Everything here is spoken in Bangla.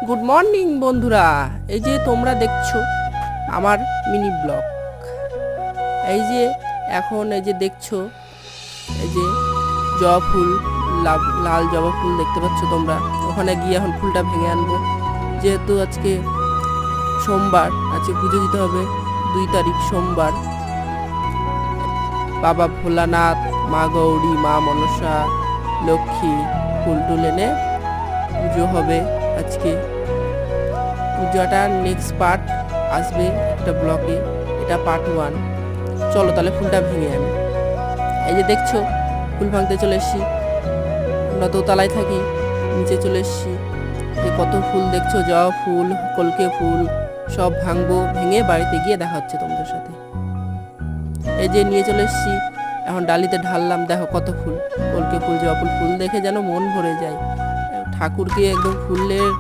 গুড মর্নিং বন্ধুরা, এই যে তোমরা দেখছো আমার মিনি ব্লগ। এই যে এখন এই যে দেখছো, এই যে জবা ফুল, লাল জবা ফুল দেখতে পাচ্ছ তোমরা। ওখানে গিয়ে এখন ফুলটা ভেঙে আনবো, যেহেতু আজকে সোমবার, আজকে পুজো দিতে হবে। 2 তারিখ সোমবার। বাবা ভোলানাথ, মা গৌরী, মা মনসা, লক্ষ্মী ফুল টুল এনে পুজো হবে আজকে। পূজাটার নেক্সট পার্ট আসবে একটা ব্লগে, এটা পার্ট 1। চলো তাহলে ফুলটা ভেঙে আনি। এই যে দেখছো ফুল ভাঙতে চলে এসছি, আমরা দোতলায় থাকি, নিচে চলে এসছি। যে কত ফুল দেখছো, জবা ফুল, কলকে ফুল, সব ভাঙবো। ভেঙে বাড়িতে গিয়ে দেখা হচ্ছে তোমাদের সাথে। এই যে নিয়ে চলে এসছি, এখন ডালিতে ঢাললাম। দেখো কত ফুল, কলকে ফুল, জবা ফুল। ফুল দেখে যেন মন ভরে যায়। ঠাকুরকে একদম ফুলের